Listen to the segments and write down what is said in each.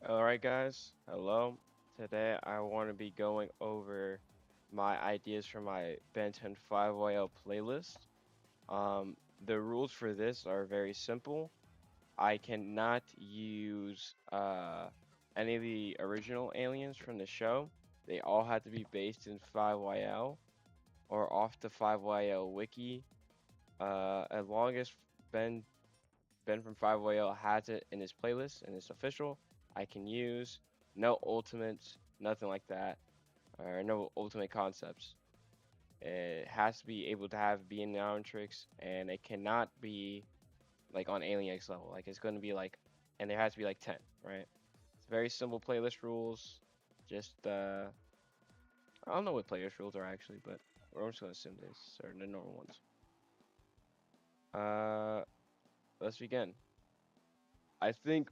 Alright, guys. Hello. Today I want to be going over my ideas for my Ben 10 5YL playlist. Um, the rules for this are very simple. I cannot use any of the original aliens from the show. They all have to be based in 5YL or off the 5YL wiki. As long as Ben Ben from 5YL has it in his playlist and it's official, I can use. No ultimates, nothing like that, or no ultimate concepts. It has to be able to have Beatrix, and it cannot be like on Alien X level. Like it's going to be like, and there has to be like 10, right? It's very simple playlist rules. Just I don't know what playlist rules are actually, but we're just going to assume this are the normal ones. Uh, let's begin. I think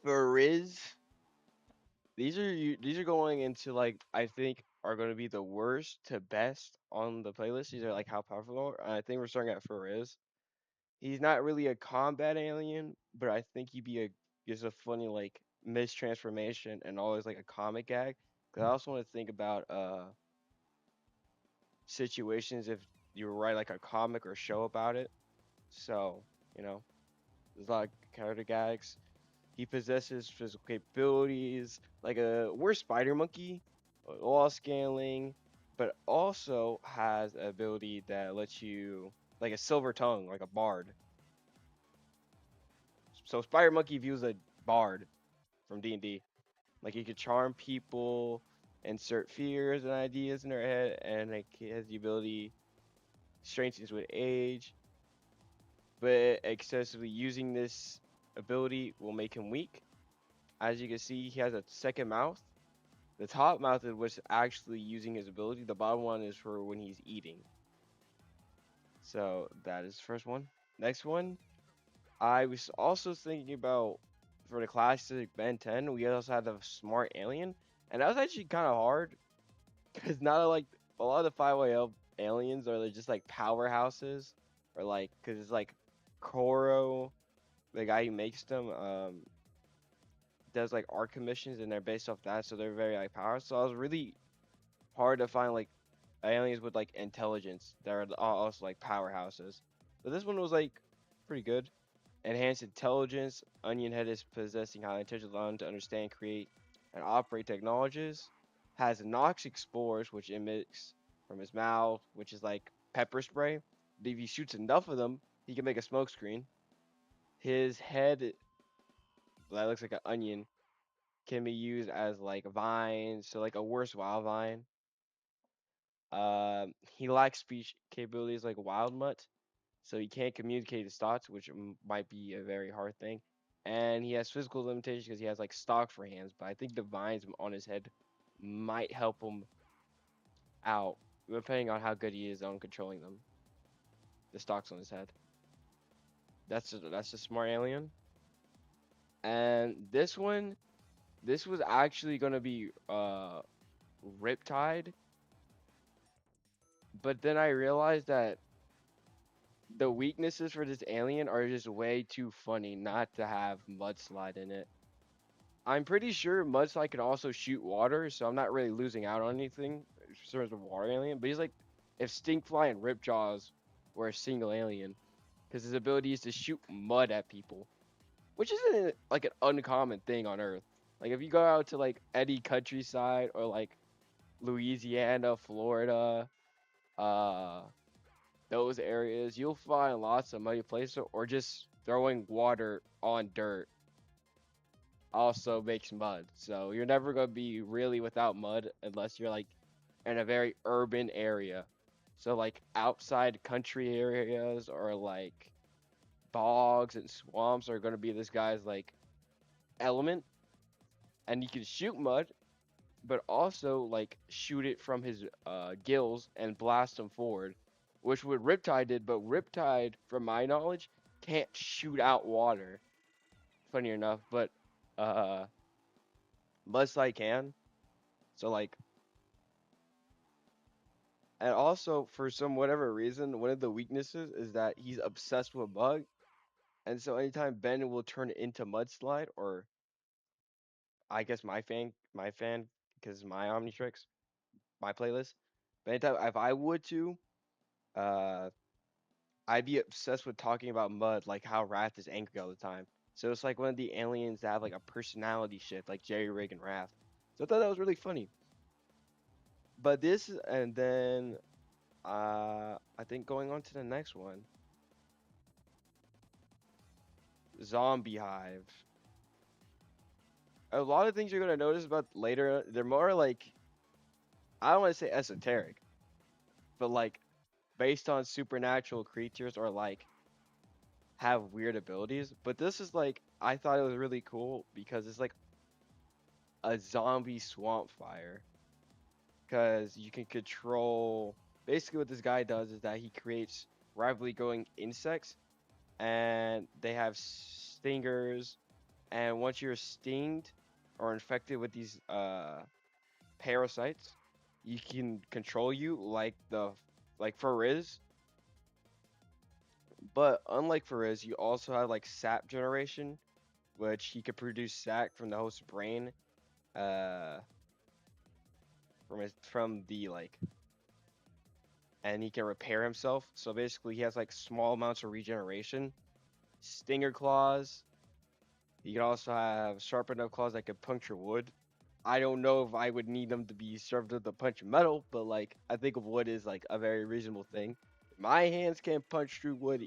for Riz, these are going into like I think are going to be the worst to best on the playlist. These are like how powerful they are. And I think we're starting at Fariz. He's not really a combat alien, but I think he'd be a just a funny like mistransformation and always like a comic gag. Cause I also want to think about situations if you were write like a comic or show about it. So you know, there's a lot of character gags. He possesses physical capabilities like a worse spider monkey, wall scaling, but also has an ability that lets you like a silver tongue, like a bard. So spider monkey views a bard from D&D. Like he could charm people, insert fears and ideas in their head, and like he has the ability strengthens with age, but excessively using this ability will make him weak. As you can see, he has a second mouth. The top method was actually using his ability. The bottom one is for when he's eating. So that is the first one. Next one, I was also thinking about for the classic Ben 10, we also had the smart alien. And that was actually kind of hard because not like a lot of the 5YL aliens are just like powerhouses or like, because it's like Koro, the guy who makes them, does like art commissions and they're based off that. So they're very like powerful. So I was really hard to find like aliens with like intelligence that are also like powerhouses. But this one was like pretty good. Enhanced intelligence. Onion Head is possessing high intelligence allowing to understand, create, and operate technologies. Has noxic spores which emits from his mouth, which is like pepper spray. If he shoots enough of them, he can make a smoke screen. His head that looks like an onion can be used as like vines, so like a worse wild vine. He lacks speech capabilities like Wild Mutt, so he can't communicate his thoughts, which might be a very hard thing. And he has physical limitations because he has like stock for hands, but I think the vines on his head might help him out, depending on how good he is on controlling them. The stocks on his head. That's a smart alien. And this was actually gonna be Riptide, but then I realized that the weaknesses for this alien are just way too funny not to have Mudslide in it. I'm pretty sure Mudslide can also shoot water, so I'm not really losing out on anything in terms of water alien. But he's like, if Stinkfly and Ripjaws were a single alien, because his ability is to shoot mud at people, which isn't like an uncommon thing on Earth. Like if you go out to like any countryside or like Louisiana, Florida, uh, those areas, you'll find lots of muddy places or just throwing water on dirt also makes mud. So you're never going to be really without mud unless you're like in a very urban area. So like outside country areas or like bogs and swamps are going to be this guy's like element and you can shoot mud but also like shoot it from his gills and blast him forward, which what Riptide did. But Riptide, from my knowledge, can't shoot out water. Funny enough, but uh, Mudslide can. So like, and also for some whatever reason, one of the weaknesses is that he's obsessed with Bug, and so anytime Ben will turn into Mudslide or I guess my fan, because my Omnitrix, my playlist. But anytime if I would to, uh, I'd be obsessed with talking about Mud, like how Wrath is angry all the time. So it's like one of the aliens that have like a personality shift, like Jerry Rig and Wrath. So I thought that was really funny. But this, and then I think going on to the next one, Zombie Hive. A lot of things you're gonna notice about later, they're more like, I don't want to say esoteric, but like based on supernatural creatures or like have weird abilities. But this is like, I thought it was really cool because it's like a zombie swamp fire, because you can control. Basically, what this guy does is that he creates rapidly growing insects, and they have stingers. And once you're stinged or infected with these parasites, you can control you like Fariz. But unlike Fariz, you also have like sap generation, which he could produce sac from the host's brain, uh, from the like, and he can repair himself. So basically, he has like small amounts of regeneration. Stinger claws. He can also have sharp enough claws that could puncture wood. I don't know if I would need them to be sharp enough to punch metal, but like I think of wood is like a very reasonable thing. My hands can't punch through wood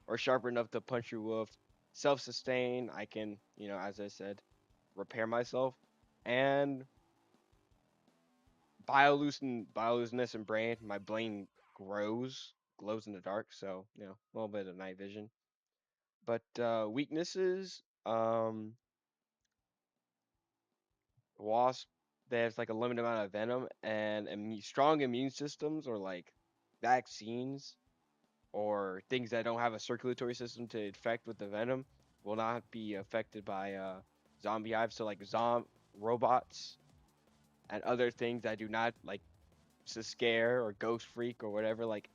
or sharp enough to punch through wood. Self-sustain, I can, as I said, repair myself. And bioluminescent brain, my brain glows in the dark, so a little bit of night vision. But weaknesses, wasp, there's like a limited amount of venom, and strong immune systems, or like vaccines or things that don't have a circulatory system to infect with the venom, will not be affected by zombie hives. So like robots and other things that do not like scare or ghost freak or whatever, like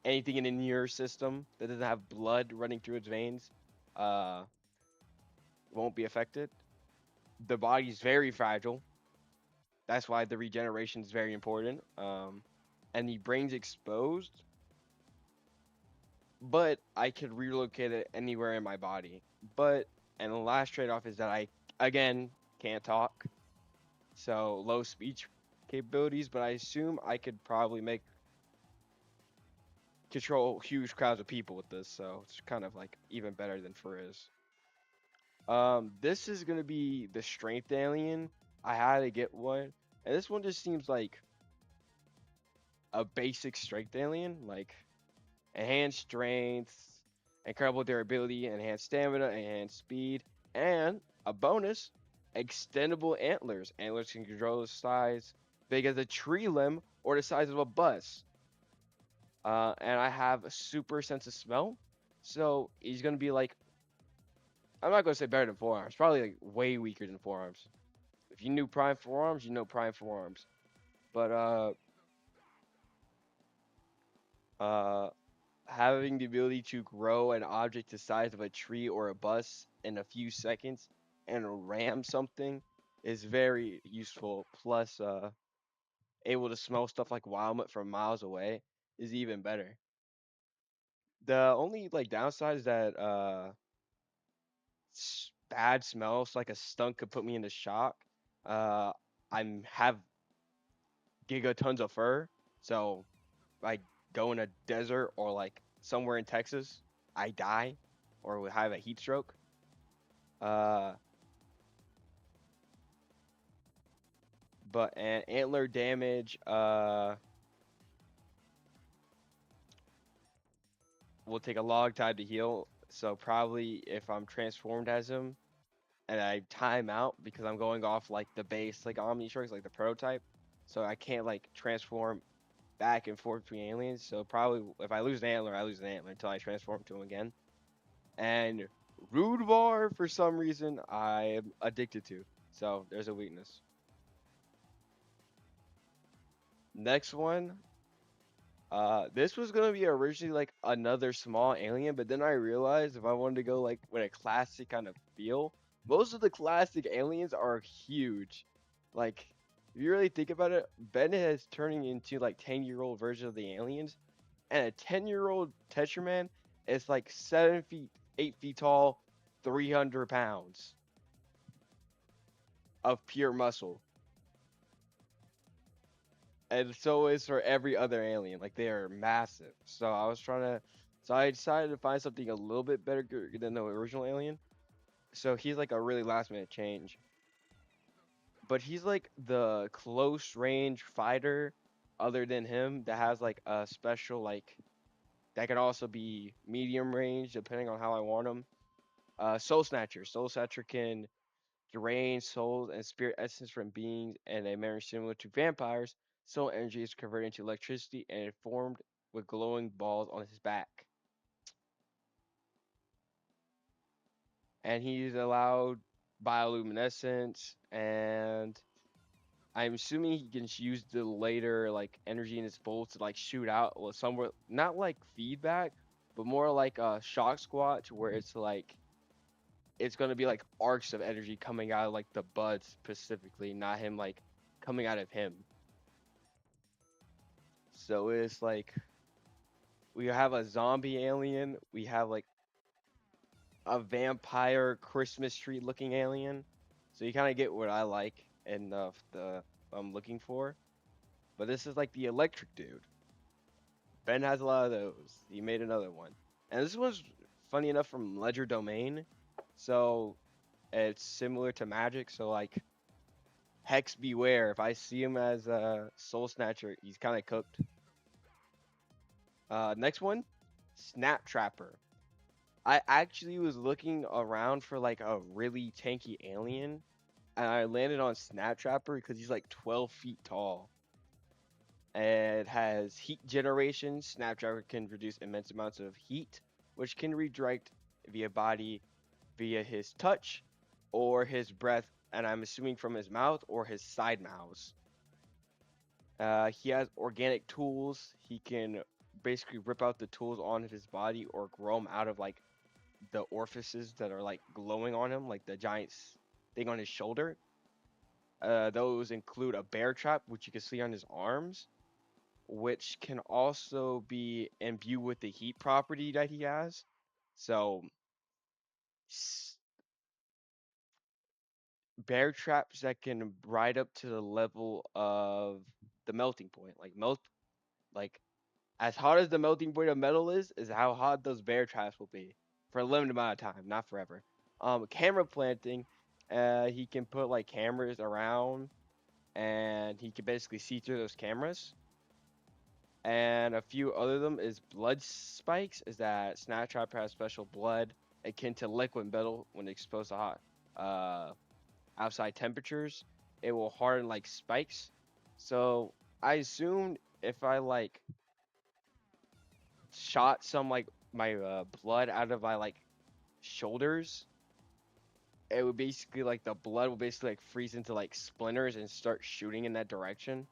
anything in the near system that doesn't have blood running through its veins, uh, won't be affected. The body's very fragile. That's why the regeneration is very important. And the brain's exposed, but I could relocate it anywhere in my body. But and the last trade-off is that I again can't talk, so low speech capabilities. But I assume I could probably make control huge crowds of people with this, so it's kind of like even better than Frizz. This is gonna be the strength alien. I had to get one, and this one just seems like a basic strength alien, like enhanced strength, incredible durability, enhanced stamina, enhanced speed, and a bonus, extendable antlers. Antlers can control the size big as a tree limb or the size of a bus. And I have a super sense of smell, so he's gonna be like, I'm not gonna say better than forearms, probably like way weaker than forearms. If you knew prime forearms, you know prime forearms. But uh, having the ability to grow an object the size of a tree or a bus in a few seconds and ram something is very useful. Plus, able to smell stuff like wildmet from miles away is even better. The only like downside is that bad smells like a stunk could put me into shock. Uh, I'm have gigatons of fur, so I go in a desert or like somewhere in Texas, I die or would have a heat stroke. Uh, but and antler damage will take a long time to heal. So probably if I'm transformed as him and I time out because I'm going off like the base like Omnitrix, like the prototype, so I can't like transform back and forth between aliens. So probably if I lose an antler, I lose an antler until I transform to him again. And Rude Bar, for some reason, I am addicted to. So there's a weakness. Next one. This was gonna be originally like another small alien, but then I realized if I wanted to go like with a classic kind of feel, Most of the classic aliens are huge. Like, if you really think about it, Ben is turning into like 10-year-old version of the aliens, and a 10-year-old Tetraman is like 7 feet, 8 feet tall, 300 pounds of pure muscle. And so is for every other alien. Like they are massive. So I decided to find something a little bit better than the original alien. So he's like a really last minute change. But he's like the close range fighter other than him that has like a special like that can also be medium range depending on how I want him. Soul Snatcher. Soul Snatcher can drain souls and spirit essence from beings and a manner similar to vampires. Soul energy is converted into electricity and it formed with glowing balls on his back. And he's allowed bioluminescence, and I'm assuming he can use the later like energy in his bolts to like shoot out somewhere, not like feedback, but more like a shock squat where it's like it's gonna be like arcs of energy coming out of like the buds specifically, not him like coming out of him. So it's like we have a zombie alien, we have like a vampire Christmas tree looking alien. So you kind of get what I like and the I'm looking for. But this is like the electric dude. Ben has a lot of those. He made another one. And this was funny enough from Ledger Domain. So it's similar to Magic. So like Hex Beware. If I see him as a Soul Snatcher, he's kind of cooked. Next one, Snap Trapper. I actually was looking around for like a really tanky alien, and I landed on Snap Trapper because he's like 12 feet tall. And it has heat generation. Snap Trapper can produce immense amounts of heat, which can redirect via body, via his touch, or his breath, and I'm assuming from his mouth or his side mouths. He has organic tools. He can basically rip out the tools on his body or grow them out of like the orifices that are like glowing on him, like the giant thing on his shoulder. Those include a bear trap, which you can see on his arms, which can also be imbued with the heat property that he has. So, bear traps that can ride up to the level of the melting point, like as hot as the melting point of metal is how hot those bear traps will be for a limited amount of time, not forever. Camera planting, he can put like cameras around, and he can basically see through those cameras. And a few other of them is blood spikes. Is that Snaptrap has special blood akin to liquid metal when exposed to hot uh, outside temperatures. It will harden like spikes. So I assumed if I like shot some like my blood out of my like shoulders, it would basically like the blood would basically like freeze into like splinters and start shooting in that direction.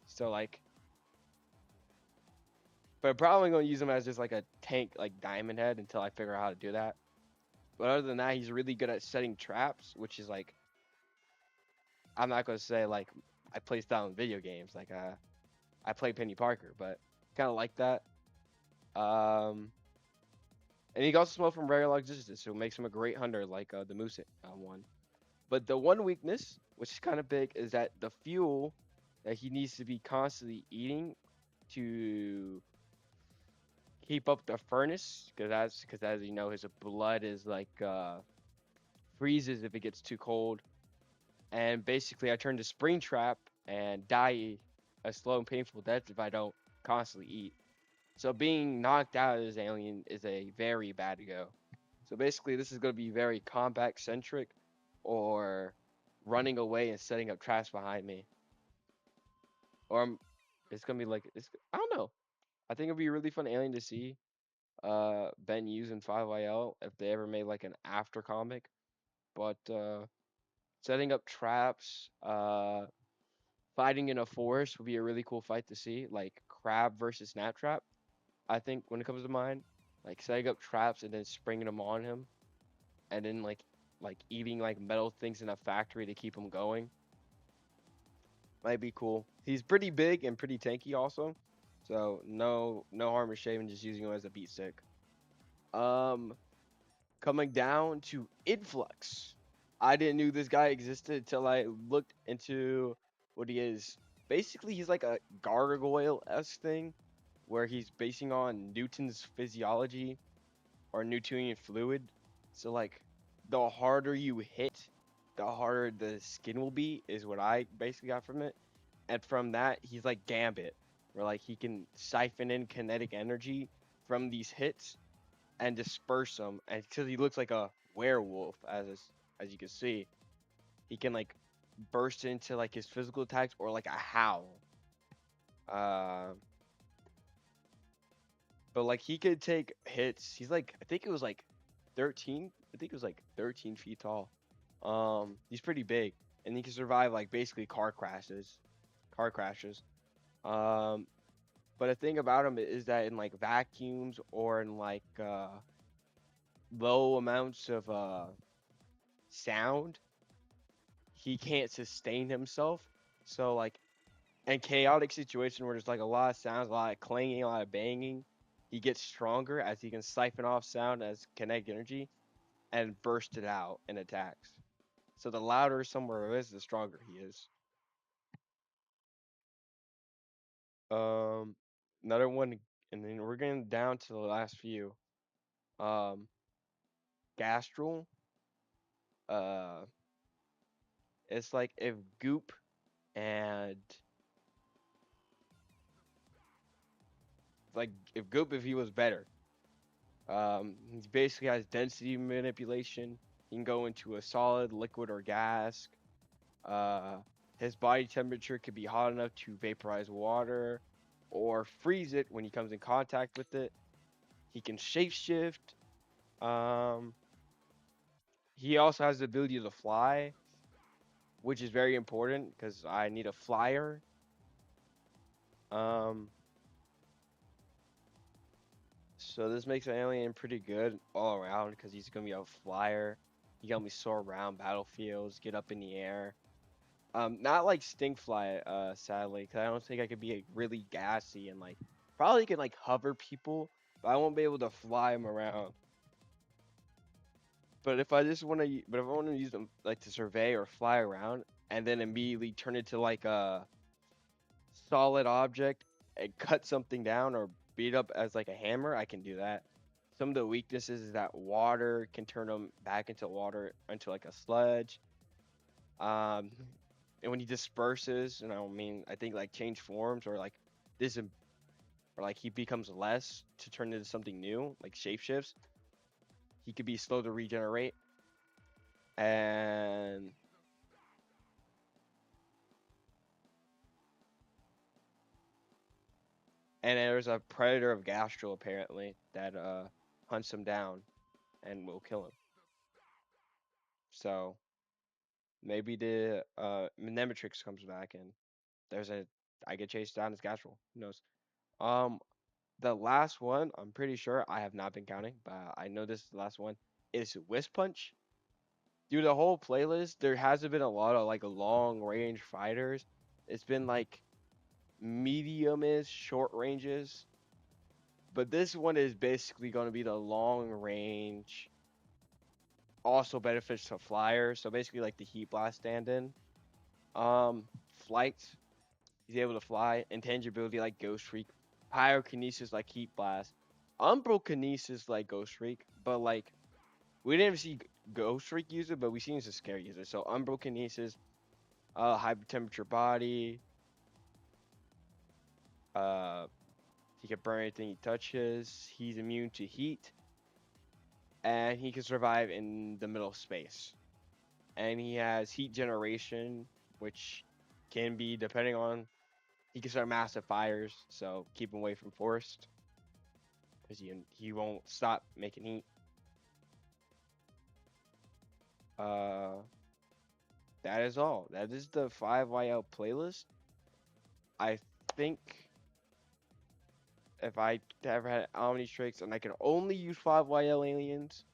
So like, but I'm probably gonna use him as just like a tank like diamond head until I figure out how to do that. But other than that, he's really good at setting traps, which is like I'm not gonna say like I play style in video games like I play Penny Parker, but kind of like that. Um, and he can also smell from rare existence, so it makes him a great hunter like the Moose one. But the one weakness, which is kind of big, is that the fuel that he needs to be constantly eating to keep up the furnace, because as you know, his blood is like freezes if it gets too cold. And basically, I turn to Springtrap and die a slow and painful death if I don't constantly eat. So being knocked out as alien is a very bad go. So basically, this is going to be very combat centric, or running away and setting up traps behind me, or it's gonna be like I don't know. I think it'd be a really fun alien to see. Ben using 5IL if they ever made like an after comic, but setting up traps, fighting in a forest would be a really cool fight to see, like Crab versus Snaptrap. I think when it comes to mind, like setting up traps and then springing them on him, and then like like eating like metal things in a factory to keep him going. Might be cool. He's pretty big and pretty tanky also. So no harm in shaving, just using him as a beat stick. Um Coming down to Influx. I didn't knew this guy existed until I looked into what he is. Basically he's like a gargoyle-esque thing where he's basing on Newton's physiology or Newtonian fluid. So like the harder you hit, the harder the skin will be is what I basically got from it. And from that, he's like Gambit, where like he can siphon in kinetic energy from these hits and disperse them. And because he looks like a werewolf, as you can see, he can like burst into like his physical attacks or like a howl. Uh, but like he could take hits. He's like I think it was like 13. I think it was like 13 feet tall. He's pretty big, and he can survive like basically car crashes. Car crashes. Um, but the thing about him is that in like vacuums or in like low amounts of sound, he can't sustain himself. So like in chaotic situation where there's like a lot of sounds, a lot of clanging, a lot of banging, he gets stronger as he can siphon off sound as kinetic energy and burst it out in attacks. So the louder somewhere is, the stronger he is. Um, Another one, and then we're getting down to the last few. Um, Gastral. Uh, it's like if Goop and like if Goop if he was better. He basically has density manipulation. He can go into a solid, liquid, or gas. Uh, his body temperature could be hot enough to vaporize water or freeze it when he comes in contact with it. He can shapeshift. Um, he also has the ability to fly, which is very important because I need a flyer. Um, so this makes an alien pretty good all around because he's gonna be a flyer. He can help me soar around battlefields, get up in the air. Not like Stinkfly, sadly, because I don't think I could be like, really gassy and like probably can like hover people, but I won't be able to fly them around. But if I just want to, but if I want to use them like to survey or fly around and then immediately turn it to like a solid object and cut something down or beat up as like a hammer, I can do that. Some of the weaknesses is that water can turn them back into water into like a sludge. Um, and when he disperses, I think like change forms or like this, or like he becomes less to turn into something new, like shapeshifts. He could be slow to regenerate, and there's a predator of Gastro apparently that hunts him down and will kill him. So maybe the Mnemotrix comes back and there's a I get chased down as Gastro. Who knows? Um, the last one, I'm pretty sure I have not been counting, but I know this is the last one, is Wisp Punch. Dude, the whole playlist, there hasn't been a lot of like long range fighters. It's been like medium-ish short ranges. But this one is basically going to be the long range. Also benefits to flyers. So basically like the Heat Blast stand-in. Um, Flight. He's able to fly. Intangibility like Ghost Freak. Pyrokinesis like Heat Blast. Umbrokinesis like Ghost Freak. But like we didn't see Ghost Freak use it, but we seen as a scare user. So Umbrokinesis, high temperature body. Uh, he can burn anything he touches. He's immune to heat, and he can survive in the middle of space. And he has heat generation, which can be depending on. He can start massive fires, so keep him away from forest, because he won't stop making heat. Uh, that is all. That is the 5YL playlist. I think if I ever had Omnitrix and I can only use 5YL aliens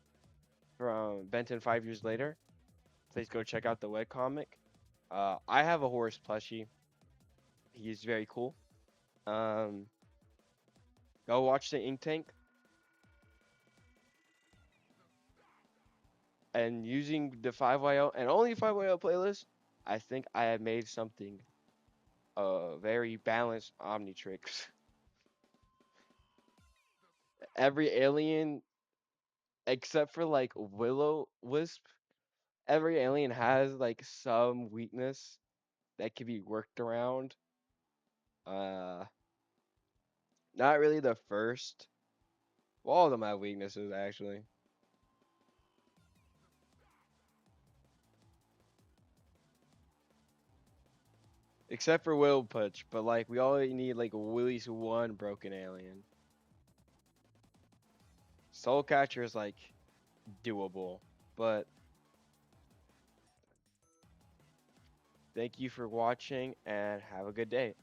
from Benton 5 years later, please go check out the webcomic. I have a horse plushie. He's very cool. Um, Go watch the Ink Tank. And using the 5YL and only 5YL playlist, I think I have made something very balanced Omnitrix. Every alien except for like Willow Wisp, every alien has like some weakness that can be worked around. Uh Not really the first. Well, all of them have weaknesses actually. Except for Will Punch, but like we only need like at least one broken alien. Soul Catcher is like doable. But thank you for watching and have a good day.